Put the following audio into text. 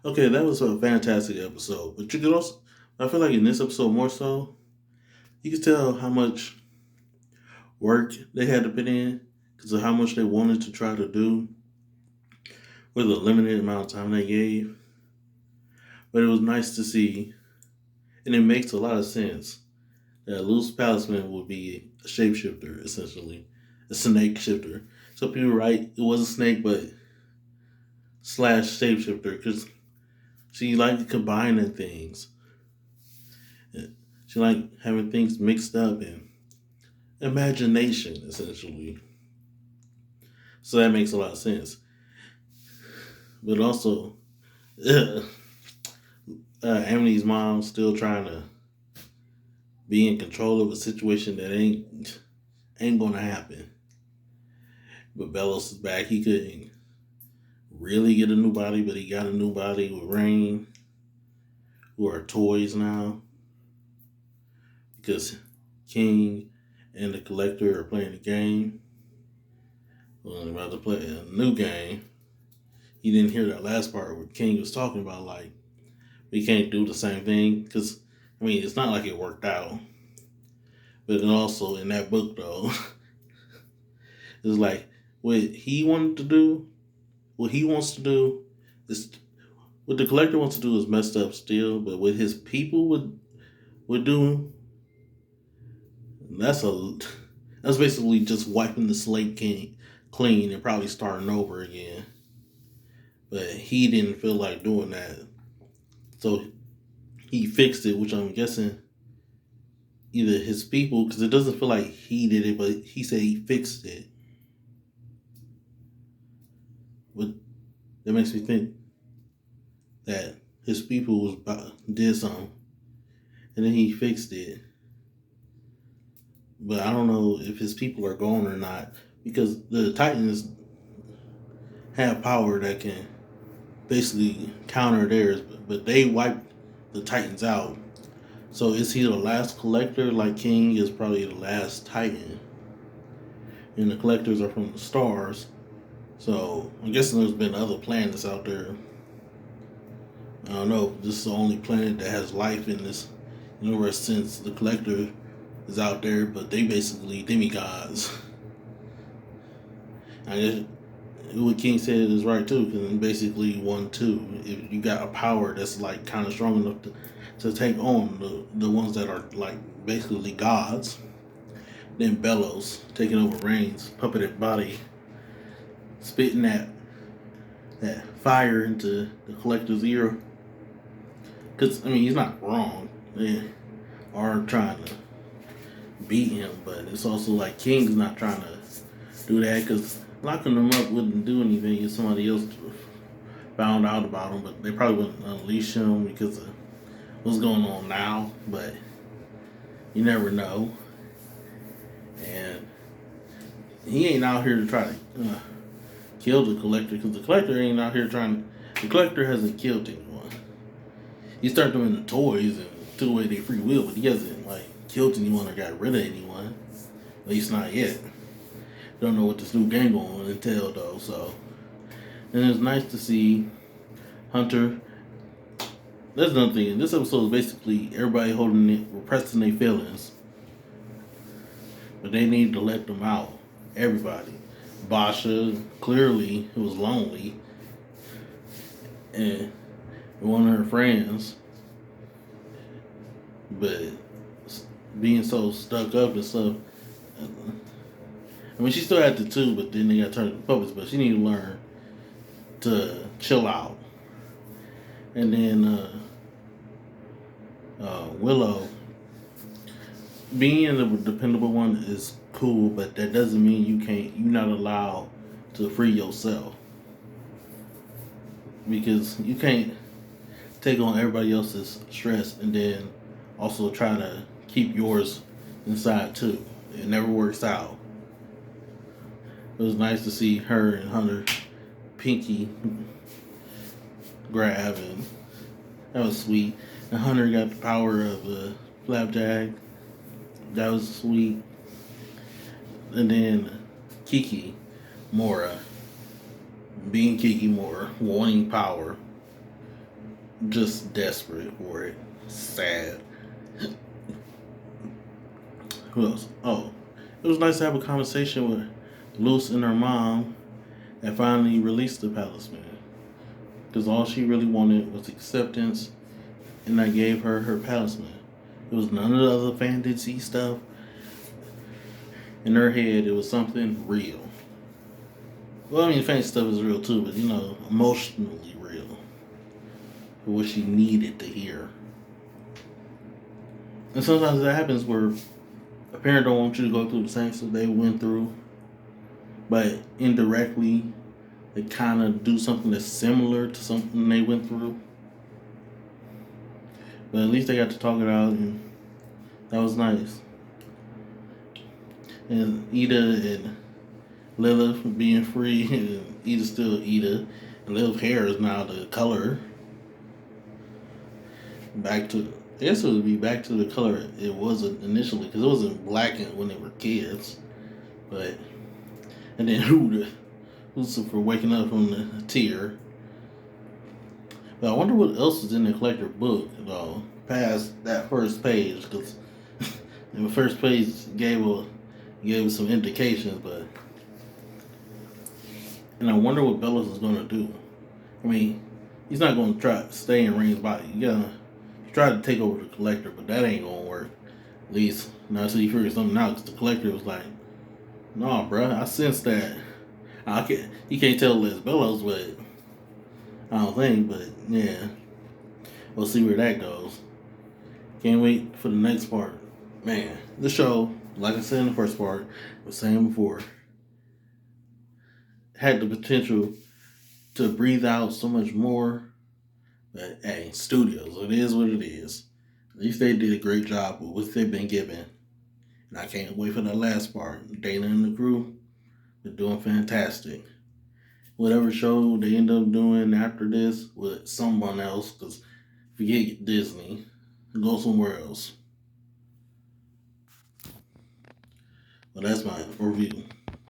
Okay, that was a fantastic episode. But you could also, I feel like in this episode more so, you could tell how much work they had to put in because of how much they wanted to try to do with the limited amount of time they gave. But it was nice to see, and it makes a lot of sense that Luce Palisman would be a shapeshifter, essentially, a snake shifter. So people right, it was a snake, but slash shapeshifter because she liked combining things. She liked having things mixed up and imagination, essentially. So that makes a lot of sense. But also, Amity's mom still trying to be in control of a situation that ain't gonna happen. But Bellos is back. He couldn't really get a new body, but he got a new body with Rain, who are toys now because King and the Collector are playing the game. Well, they're about to play a new game. You didn't hear that last part where King was talking about like we can't do the same thing because I mean it's not like it worked out, but then also in that book though, it's like what he wanted to do, what he wants to do is what the collector wants to do is messed up still, but what his people would do, that's a that's basically just wiping the slate clean and probably starting over again. But he didn't feel like doing that, so he fixed it, which I'm guessing either his people, because it doesn't feel like he did it, but he said he fixed it. But that makes me think that his people did something, and then he fixed it. But I don't know if his people are gone or not, because the Titans have power that can basically counter theirs, but they wiped the Titans out. So is he the last collector? Like King is probably the last Titan, and the collectors are from the stars. So I'm guessing there's been other planets out there. I don't know. This is the only planet that has life in this universe since the collector is out there, but they basically demigods. I guess what King said is right too, because basically 1-2. If you got a power that's like kind of strong enough to take on the ones that are like basically gods, then Bellows taking over Reigns, puppeted body, spitting that fire into the collector's ear. Because I mean he's not wrong. They are trying to beat him, but it's also like King's not trying to do that because locking them up wouldn't do anything if somebody else found out about him. But they probably wouldn't unleash him because of what's going on now. But you never know, and he ain't out here to try to kill the collector because the collector ain't out here trying. The collector hasn't killed anyone. He started doing the toys and took away their free will, but he hasn't like killed anyone or got rid of anyone. At least not yet. Don't know what this new game going to entail though. So, and it's nice to see Hunter. That's another thing. This episode is basically everybody holding it, repressing their feelings, but they need to let them out. Everybody. Basha clearly was lonely, and one of her friends, but being so stuck up and stuff. I mean, she still had the two, but then they got turned into puppets. But she need to learn to chill out. And then Willow, being the dependable one is cool, but that doesn't mean you're not allowed to free yourself because you can't take on everybody else's stress and then also try to keep yours inside too. It never works out. It was nice to see her and Hunter Pinky grab, and that was sweet. And Hunter got the power of Flapjack. That was sweet. And then Kiki Mora, being Kiki Mora, wanting power. just desperate for it. Sad. Who else? Oh, it was nice to have a conversation with Luce and her mom and finally released the Palisman. Because all she really wanted was acceptance, and I gave her her Palisman. It was none of the other fantasy stuff. In her head, it was something real. Well, I mean, fantasy stuff is real too, but emotionally real. For what she needed to hear. And sometimes that happens where a parent don't want you to go through the same stuff they went through, but indirectly they kind of do something that's similar to something they went through. But at least they got to talk it out, and that was nice. And Ida and Lilith being free, and Ida's still Ida, and Lilith's hair is now the color. Back to, I guess it would be back to the color it wasn't initially, because it wasn't black when they were kids. But, and then who's for waking up from the tear. But I wonder what else is in the collector book, though, past that first page, because the first page gave us some indications, but. And I wonder what Bellows is going to do. I mean, he's not going to try to stay in Rain's body. He try to take over the collector, but that ain't going to work. At least not until you figure something out, because the collector was like, nah, bruh, I sense that. You can't tell it's Bellows, but I don't think, but yeah. We'll see where that goes. Can't wait for the next part. Man, the show, like I said in the first part, was saying before, had the potential to breathe out so much more. But hey, studios, it is what it is. At least they did a great job with what they've been given. And I can't wait for the last part. Dana and the crew, they're doing fantastic. Whatever show they end up doing after this with someone else, because forget Disney, go somewhere else. Well, that's my review.